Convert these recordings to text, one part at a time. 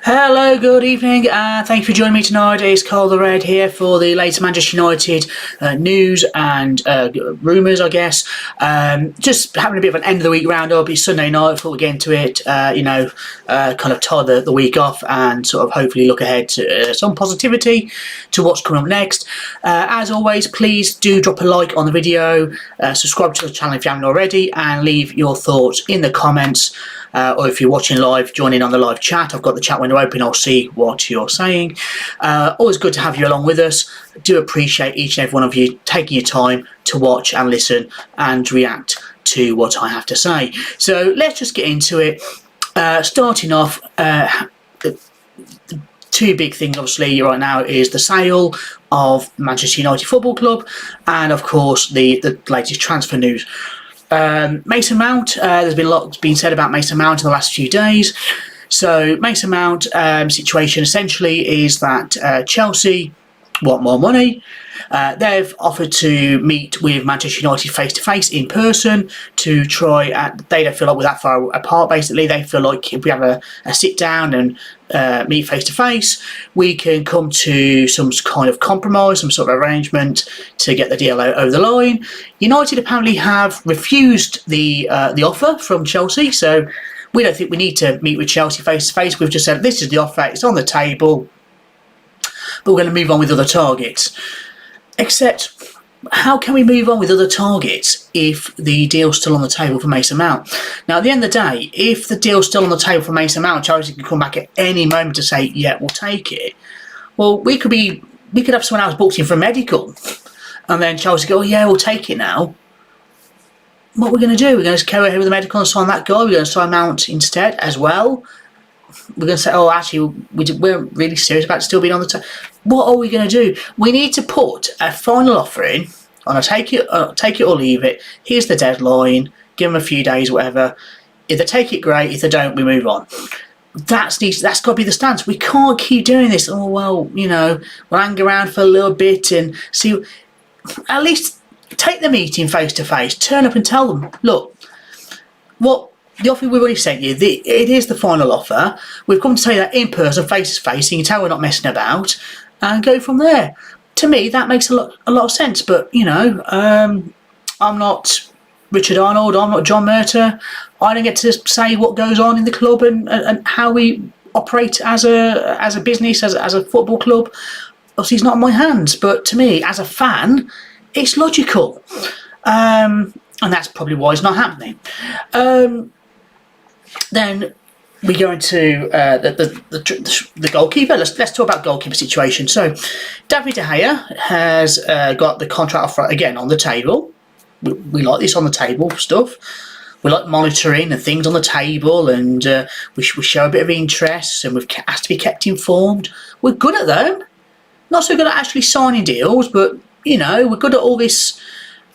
Hello, good evening, and thank you for joining me tonight. It's Carl the Red here for the latest Manchester United news and rumours, I guess. Just having a bit of an end of the week roundup. It's Sunday night, before we get into it, kind of tie the week off and sort of hopefully look ahead to some positivity to what's coming up next. As always, please do drop a like on the video, subscribe to the channel if you haven't already, and leave your thoughts in the comments. Or if you're watching live, join in on the live chat. I've got the chat window open. I'll see what you're saying. Always good to have you along with us. I do appreciate each and every one of you taking your time to watch and listen and react to what I have to say. So let's just get into it. Starting off, the two big things obviously right now is the sale of Manchester United Football Club and of course the latest transfer news. Mason Mount, there's been a lot being said about Mason Mount in the last few days. So Mason Mount situation essentially is that Chelsea want more money. They've offered to meet with Manchester United face to face in person to try. They don't feel like we're that far apart. Basically, they feel like if we have a sit down and meet face to face, we can come to some kind of compromise, some sort of arrangement to get the deal over the line. United apparently have refused the offer from Chelsea, so we don't think we need to meet with Chelsea face to face. We've just said this is the offer; it's on the table, but we're going to move on with other targets. Except, how can we move on with other targets if the deal's still on the table for Mason Mount? Now, at the end of the day, if the deal's still on the table for Mason Mount, Chelsea can come back at any moment to say, yeah, we'll take it. Well, we could have someone else booked in for a medical, and then Chelsea go, oh, yeah, we'll take it now. What we're going to do? We're going to carry ahead with the medical and sign that guy. We're going to sign Mount instead as well. We're going to say, oh, actually, we're really serious about still being on the table. What are we going to do? We need to put a final offer in on a take it or leave it. Here's the deadline. Give them a few days, whatever. If they take it, great. If they don't, we move on. That's got to be the stance. We can't keep doing this. Oh, well, we'll hang around for a little bit and see. At least take the meeting face to face. Turn up and tell them, look, what... The offer we've already sent you, it is the final offer. We've come to tell you that in person, face to face, so you can tell we're not messing about, and go from there. To me, that makes a lot of sense. But I'm not Richard Arnold. I'm not John Murtaugh. I don't get to say what goes on in the club and how we operate as a business, as a football club. Obviously, it's not in my hands. But to me, as a fan, it's logical, and that's probably why it's not happening. Then we go into the goalkeeper. Let's talk about goalkeeper situation. So David De Gea has got the contract offer again on the table. We like this on the table stuff. We like monitoring and things on the table, and we show a bit of interest, and we've asked to be kept informed. We're good at them. Not so good at actually signing deals, but we're good at all this,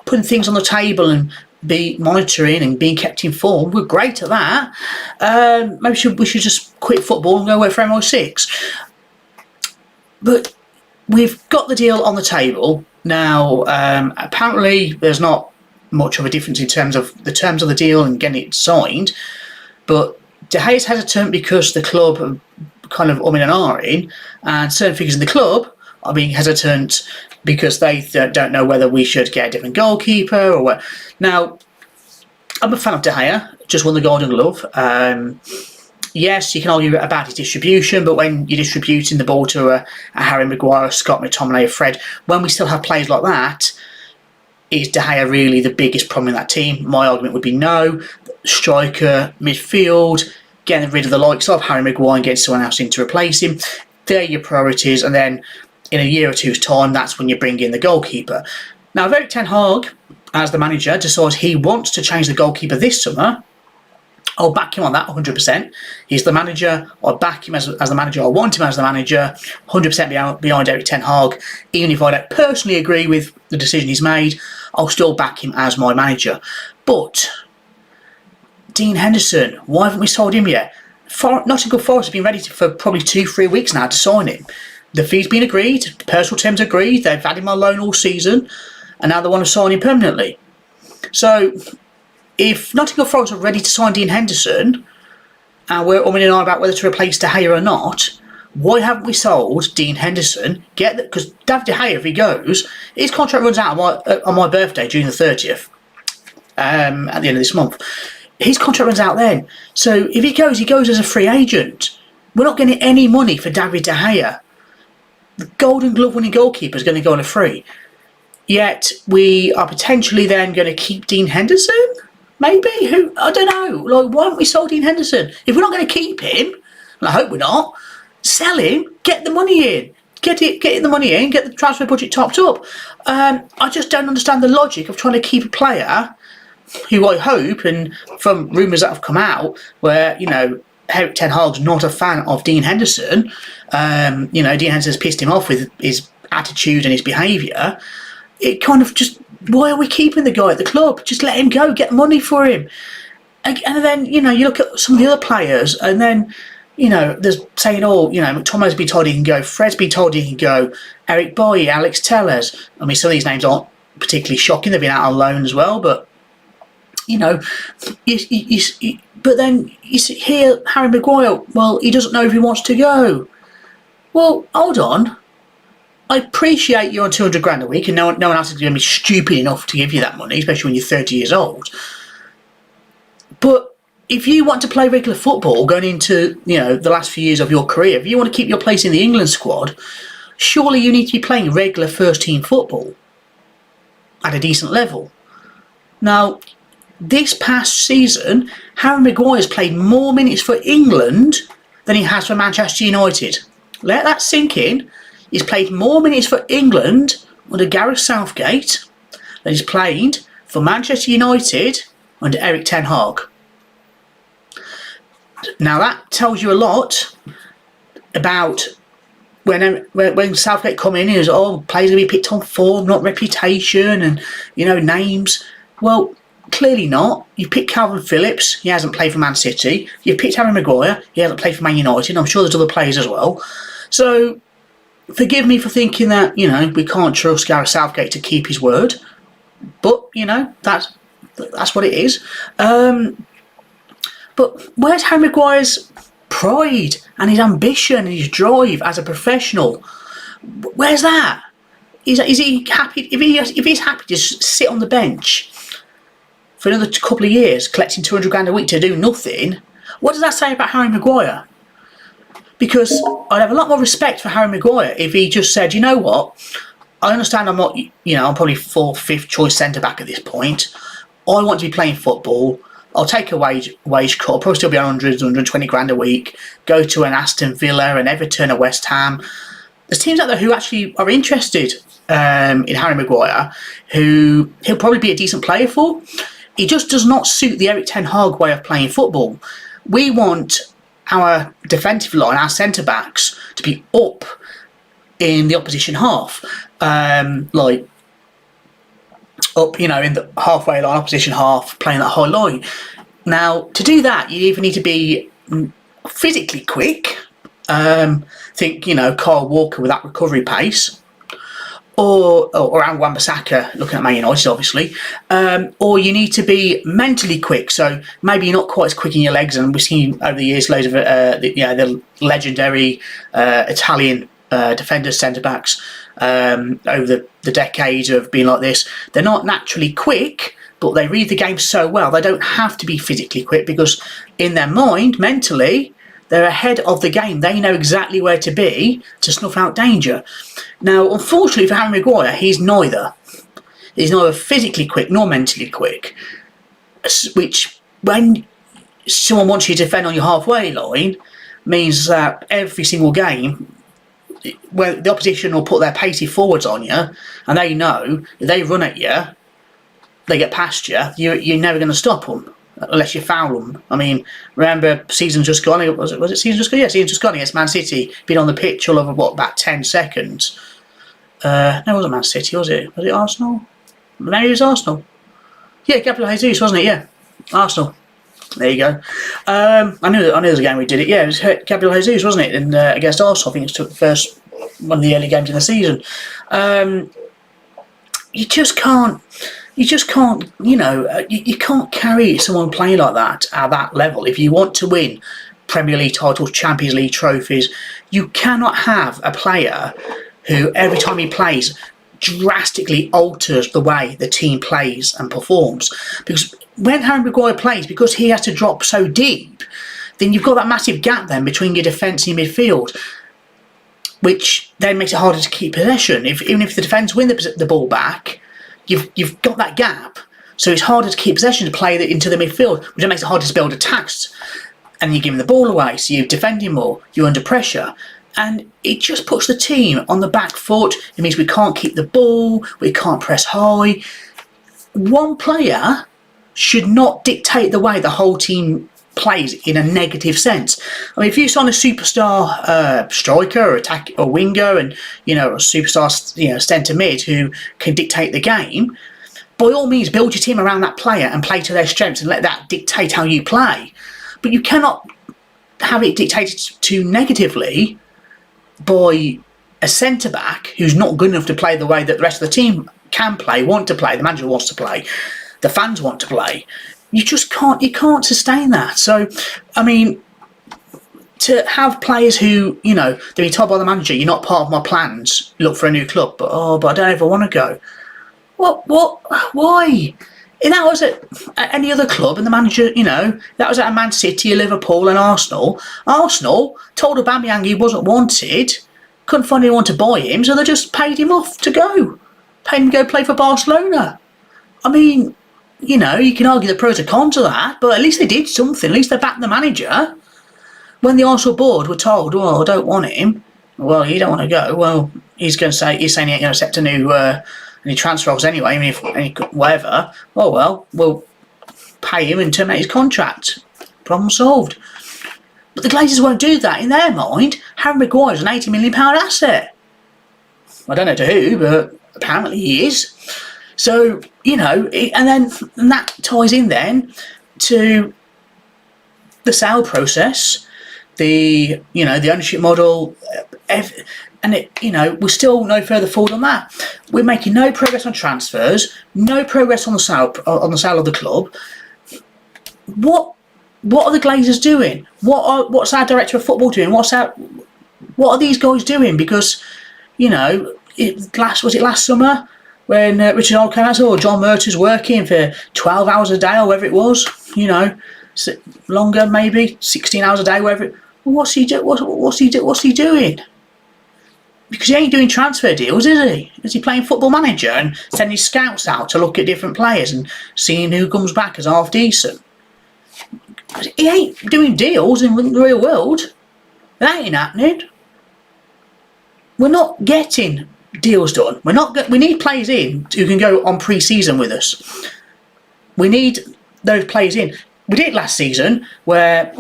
putting things on the table and be monitoring and being kept informed. We're great at that. Maybe we should just quit football and go away for MI6. But we've got the deal on the table now. Apparently, there's not much of a difference in terms of the deal and getting it signed. But De Gea's hesitant because the club are kind of umming and ahhing, and certain figures in the club are being hesitant because they don't know whether we should get a different goalkeeper or what. Now, I'm a fan of De Gea, just won the Golden Glove. Yes, you can argue about his distribution, but when you're distributing the ball to a Harry Maguire, Scott McTominay, Fred, when we still have players like that, is De Gea really the biggest problem in that team? My argument would be no. Striker, midfield, getting rid of the likes of Harry Maguire and getting someone else in to replace him. They're your priorities, and then in a year or two's time, that's when you bring in the goalkeeper. Now, if Erik ten Hag, as the manager, decides he wants to change the goalkeeper this summer, I'll back him on that 100%. He's the manager. I'll back him as the manager. I want him as the manager. 100% behind Erik ten Hag. Even if I don't personally agree with the decision he's made, I'll still back him as my manager. But Dean Henderson, why haven't we sold him yet? Nottingham Forest have been ready for probably 2-3 weeks now to sign him. The fee's been agreed, personal terms agreed, they've had him on loan all season, and now they want to sign him permanently. So, if Nottingham Forest are ready to sign Dean Henderson, and we're umming and ahhing about whether to replace De Gea or not, why haven't we sold Dean Henderson? Because David De Gea, if he goes, his contract runs out on my birthday, June the 30th, at the end of this month. His contract runs out then. So if he goes as a free agent. We're not getting any money for David De Gea. The Golden Glove winning goalkeeper is going to go on a free. Yet we are potentially then going to keep Dean Henderson? Maybe? I don't know. Like, why haven't we sold Dean Henderson? If we're not going to keep him, and I hope we're not, sell him, get the money in. Get the money in, get the transfer budget topped up. I just don't understand the logic of trying to keep a player who I hope, and from rumours that have come out, where, Erik ten Hag's not a fan of Dean Henderson. Dean Henderson's pissed him off with his attitude and his behaviour. It kind of just, why are we keeping the guy at the club? Just let him go, get money for him. And then, you look at some of the other players, and then, there's saying, McTominay's been told he can go, Fred's been told he can go, Eric Bailly, Alex Tellers. I mean, some of these names aren't particularly shocking. They've been out on loan as well, but, but then you see here, Harry Maguire, well, he doesn't know if he wants to go. Well, hold on. I appreciate you're on 200 grand a week, and no one else is going to be stupid enough to give you that money, especially when you're 30 years old. But if you want to play regular football going into, the last few years of your career, if you want to keep your place in the England squad, surely you need to be playing regular first team football at a decent level. Now, this past season, Harry Maguire's played more minutes for England than he has for Manchester United. Let that sink in. He's played more minutes for England under Gareth Southgate than he's played for Manchester United under Erik ten Hag. Now that tells you a lot about when Southgate come in, he was, players will be picked on form, not reputation, and names. Well, clearly not. You picked Calvin Phillips, he hasn't played for Man City. You picked Harry Maguire, he hasn't played for Man United. I'm sure there's other players as well. So forgive me for thinking that we can't trust Gareth Southgate to keep his word, but that's what it is. But where's Harry Maguire's pride and his ambition and his drive as a professional? Where's that? Is he happy? If he's happy to sit on the bench for another couple of years, collecting 200 grand a week to do nothing, what does that say about Harry Maguire? Because I'd have a lot more respect for Harry Maguire if he just said, you know what, I understand I'm not, I'm probably 4th, 5th choice centre-back at this point. I want to be playing football. I'll take a wage cut. I'll probably still be on 100, 120 grand a week. Go to an Aston Villa, an Everton, a West Ham. There's teams out there who actually are interested in Harry Maguire, who he'll probably be a decent player for. He just does not suit the Erik ten Hag way of playing football. We want our defensive line, our centre-backs, to be up in the opposition half. Up, in the halfway line, opposition half, playing that high line. Now, to do that, you either need to be physically quick, think, Kyle Walker with that recovery pace, or around Wan-Bissaka, looking at Man United, obviously, or you need to be mentally quick, so maybe you're not quite as quick in your legs, and we've seen over the years loads of the legendary Italian defenders, centre-backs, over the decades of being like this. They're not naturally quick, but they read the game so well. They don't have to be physically quick because in their mind, mentally, they're ahead of the game. They know exactly where to be to snuff out danger. Now, unfortunately for Harry Maguire, he's neither. He's neither physically quick nor mentally quick, which when someone wants you to defend on your halfway line means that every single game, where the opposition will put their pacey forwards on you, and they know if they run at you, they get past you, you're never going to stop them unless you foul them. I mean, remember season just gone? Was it season just gone? Yeah, season just gone against Man City. Been on the pitch all over about 10 seconds. No, it wasn't Man City, was it? Was it Arsenal? Maybe it was Arsenal. Yeah, Gabriel Jesus, wasn't it? Yeah, Arsenal. There you go. I knew there was a game we did it. Yeah, it was Gabriel Jesus, wasn't it? And against Arsenal, I think it was the first one of the early games in the season. You just can't. You can't carry someone playing like that at that level. If you want to win, Premier League titles, Champions League trophies. You cannot have a player who, every time he plays, drastically alters the way the team plays and performs. Because when Harry Maguire plays, because he has to drop so deep, then you've got that massive gap then between your defence and your midfield, which then makes it harder to keep possession. Even if the defence win the ball back, you've got that gap. So it's harder to keep possession to play into the midfield, which makes it harder to build attacks. And you're giving the ball away, so you're defending more, you're under pressure. And it just puts the team on the back foot. It means we can't keep the ball, we can't press high. One player should not dictate the way the whole team plays in a negative sense. I mean, if you sign a superstar striker or attack or winger, and a superstar centre mid who can dictate the game, by all means build your team around that player and play to their strengths and let that dictate how you play. But you cannot have it dictated to negatively by a centre back who's not good enough to play the way that the rest of the team can play, want to play, the manager wants to play, the fans want to play. You just can't sustain that. So, I mean, to have players who, they're being told by the manager, you're not part of my plans, look for a new club, but I don't ever want to go. What, why? If that was at any other club and the manager, that was at Man City, Liverpool and Arsenal. Arsenal told Aubameyang he wasn't wanted, couldn't find anyone to buy him, so they just paid him off to go. Paid him to go play for Barcelona. I mean, you can argue the pros and cons of that, but at least they did something. At least they backed the manager. When the Arsenal board were told, well, I don't want him, well, you don't want to go, well, he's saying he ain't going to accept any transfer offers anyway, even if whatever. Oh well, we'll pay him and terminate his contract. Problem solved. But the Glazers won't do that. In their mind, Harry Maguire's an £80 million asset. I don't know to who, but apparently he is. So, and that ties in then to the sale process, the ownership model, and we're still no further forward on that. We're making no progress on transfers, no progress on the sale of the club. What are the Glazers doing? What's our director of football doing? What are these guys doing? Because was it last summer when Richard Arnold came out and said, John Murtough's working for 12 hours a day or whatever it was, longer maybe, 16 hours a day, whatever. What's he doing? Because he ain't doing transfer deals, is he? Is he playing Football Manager and sending scouts out to look at different players and seeing who comes back as half decent? He ain't doing deals in the real world. That ain't happening. We're not getting deals done. We need players in who can go on pre-season with us. We need those players in. We did it last season where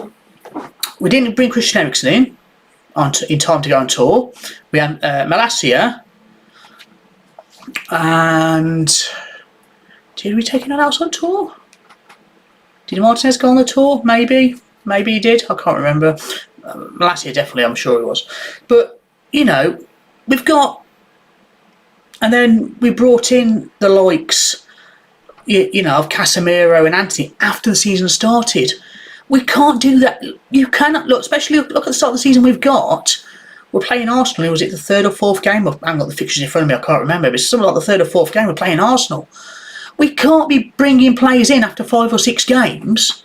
we didn't bring Christian Eriksen in time to go on tour. We had Malacia, and did we take anyone else on tour? Did Martinez go on the tour? Maybe he did. I can't remember. Malacia definitely, I'm sure he was. But we've got, and then we brought in the likes, of Casemiro and Antony after the season started. We can't do that. You cannot look, especially look at the start of the season we've got. We're playing Arsenal. Was it the third or fourth game? I haven't got the fixtures in front of me. I can't remember. But it's something like the third or fourth game. We're playing Arsenal. We can't be bringing players in after 5 or 6 games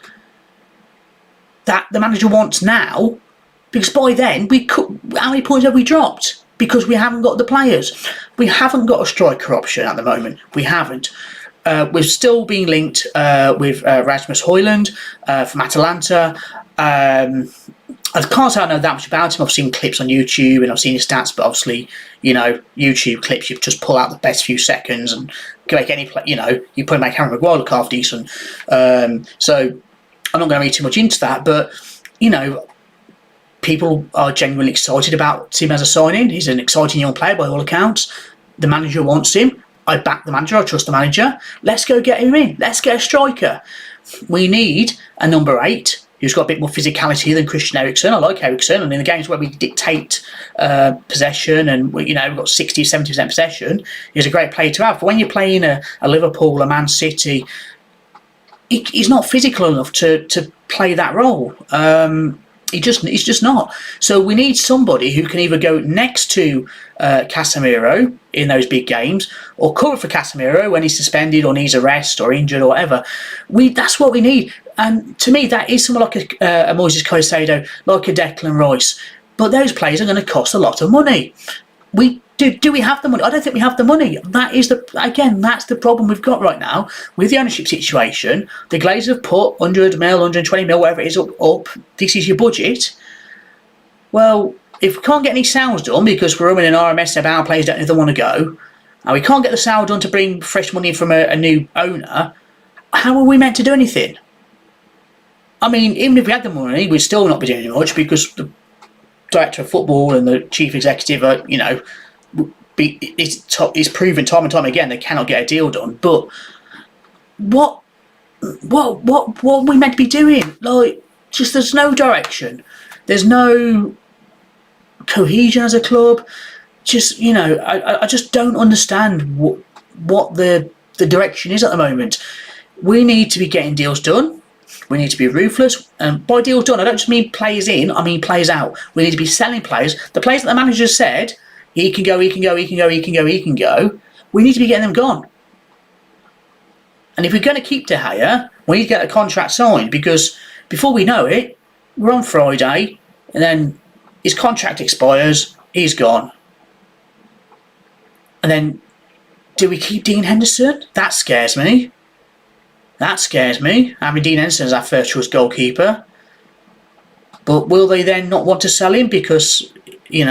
that the manager wants now, because by then how many points have we dropped? Because we haven't got the players. We haven't got a striker option at the moment. We haven't. We're still being linked with Rasmus Højlund from Atalanta. I can't say I know that much about him. I've seen clips on YouTube and I've seen his stats, but obviously, YouTube clips, you just pull out the best few seconds and can make any play. You probably make Harry Maguire look half decent. So I'm not going to read too much into that, but people are genuinely excited about him as a signing. He's an exciting young player by all accounts. The manager wants him. I back the manager. I trust the manager. Let's go get him in. Let's get a striker. We need a number 8 who's got a bit more physicality than Christian Eriksen. I like Eriksen, and in the games where we dictate possession and we've got 60, 70% possession, he's a great player to have. But when you're playing a Liverpool, a Man City, he's not physical enough to play that role. He's just not. So we need somebody who can either go next to Casemiro in those big games, or cover for Casemiro when he's suspended or needs a rest or injured or whatever. That's what we need. And to me, that is someone like a Moises Caicedo, like a Declan Rice. But those players are going to cost a lot of money. Do we have the money? I don't think we have the money. That's the problem we've got right now with the ownership situation. The Glazers have put 100 mil, 120 mil, whatever it is, up. This is your budget. Well, if we can't get any sales done because we're running an RMS about our players don't know if they want to go, and we can't get the sale done to bring fresh money in from a new owner, how are we meant to do anything? I mean, even if we had the money, we'd still not be doing much because the director of football and the chief executive are, it's proven time and time again they cannot get a deal done. But what are we meant to be doing? Like, just there's no direction. There's no cohesion as a club. Just I just don't understand what the direction is at the moment. We need to be getting deals done. We need to be ruthless. And by deals done, I don't just mean players in, I mean players out. We need to be selling players. The players that the manager said, he can go. We need to be getting them gone. And if we're going to keep De Gea, we need to get a contract signed, because before we know it, we're on Friday, and then his contract expires, he's gone. And then, do we keep Dean Henderson? That scares me. Having Dean Henderson as our first choice goalkeeper. But will they then not want to sell him because, you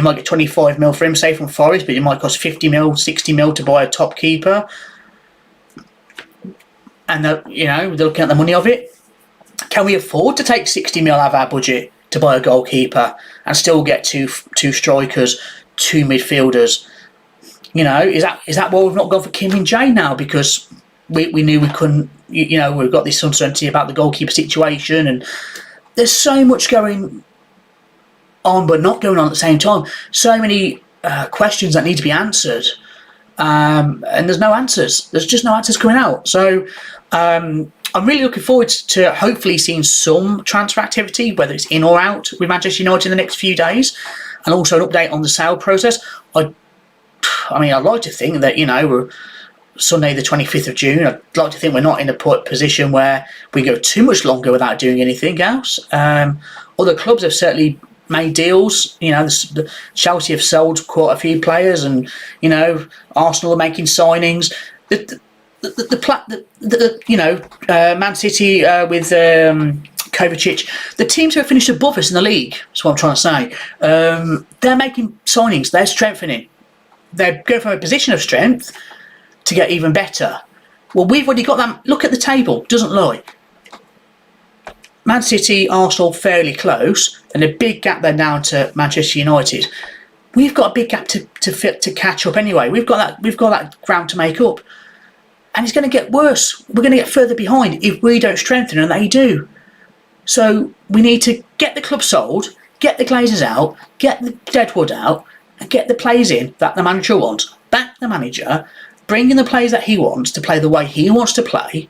might get 25 mil for him, say from Forest, but it might cost 50 mil, 60 mil to buy a top keeper. And, they're looking at the money of it. Can we afford to take 60 mil out of our budget to buy a goalkeeper and still get two strikers, two midfielders? Is that why we've not gone for Kim Min-jae now? Because we knew we couldn't, we've got this uncertainty about the goalkeeper situation, and there's so much going on but not going on at the same time. So many questions that need to be answered, and there's no answers. There's just no answers coming out. So I'm really looking forward to hopefully seeing some transfer activity, whether it's in or out, with Manchester United in the next few days, and also an update on the sale process. I'd like to think that, we're Sunday the 25th of June. I'd like to think we're not in a position where we go too much longer without doing anything else. Other clubs have certainly made deals. The Chelsea have sold quite a few players, and Arsenal are making signings. Man City with Kovacic, the teams who have finished above us in the league, that's what I'm trying to say, they're making signings, they're strengthening, they're going from a position of strength to get even better. Well, we've already got that. Look at the table, doesn't lie. Man City, Arsenal fairly close, and a big gap then down to Manchester United. We've got a big gap to catch up anyway. We've got that ground to make up, and it's going to get worse. We're going to get further behind if we don't strengthen, and they do. So we need to get the club sold, get the Glazers out, get the Deadwood out, and get the players in that the manager wants. Back the manager, bring in the players that he wants to play the way he wants to play,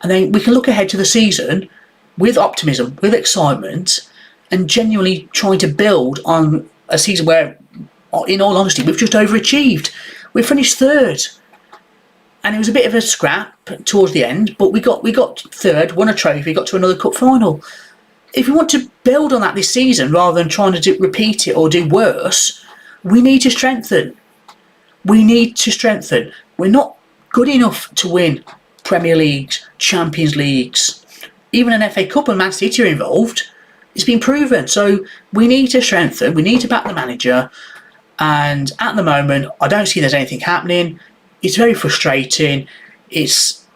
and then we can look ahead to the season with optimism, with excitement, and genuinely trying to build on a season where, in all honesty, we've just overachieved. We finished third, and it was a bit of a scrap towards the end, but we got third, won a trophy, got to another cup final. If we want to build on that this season rather than trying to repeat it or do worse, we need to strengthen. We're not good enough to win Premier Leagues, Champions Leagues, even an FA Cup, and Man City are involved. It's been proven. So we need to strengthen. We need to back the manager. And at the moment, I don't see there's anything happening. It's very frustrating. It's,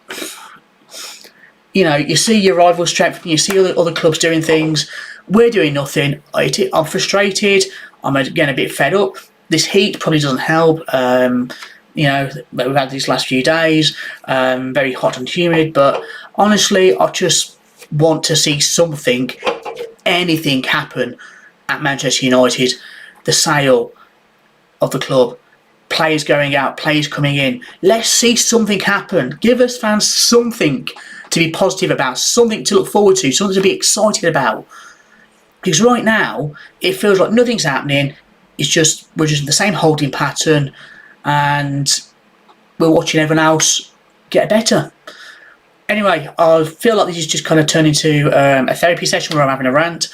you see your rivals strengthening, you see other clubs doing things. We're doing nothing. I'm frustrated. I'm getting a bit fed up. This heat probably doesn't help. We've had these last few days, very hot and humid. But honestly, I just want to see anything happen at Manchester United. The sale of the club, players going out, players coming in. Let's see something happen. Give us fans something to be positive about, something to look forward to, something to be excited about. Because right now, it feels like nothing's happening. We're just in the same holding pattern, and we're watching everyone else get better. Anyway, I feel like this is just kind of turned into a therapy session where I'm having a rant.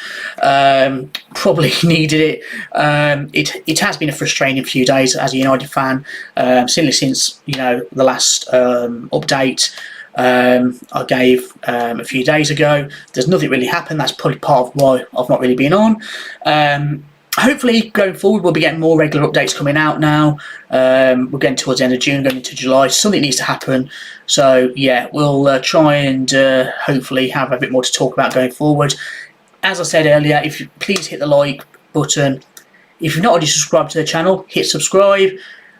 Probably needed it. It has been a frustrating few days as a United fan, certainly since the last update I gave a few days ago. There's nothing really happened. That's probably part of why I've not really been on. Hopefully, going forward, we'll be getting more regular updates coming out now. We're getting towards the end of June, going into July. Something needs to happen. So, yeah, we'll try and hopefully have a bit more to talk about going forward. As I said earlier, if you please hit the like button. If you've not already subscribed to the channel, hit subscribe.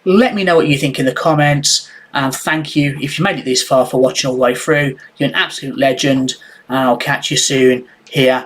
Let me know what you think in the comments. And thank you, if you made it this far, for watching all the way through. You're an absolute legend. And I'll catch you soon here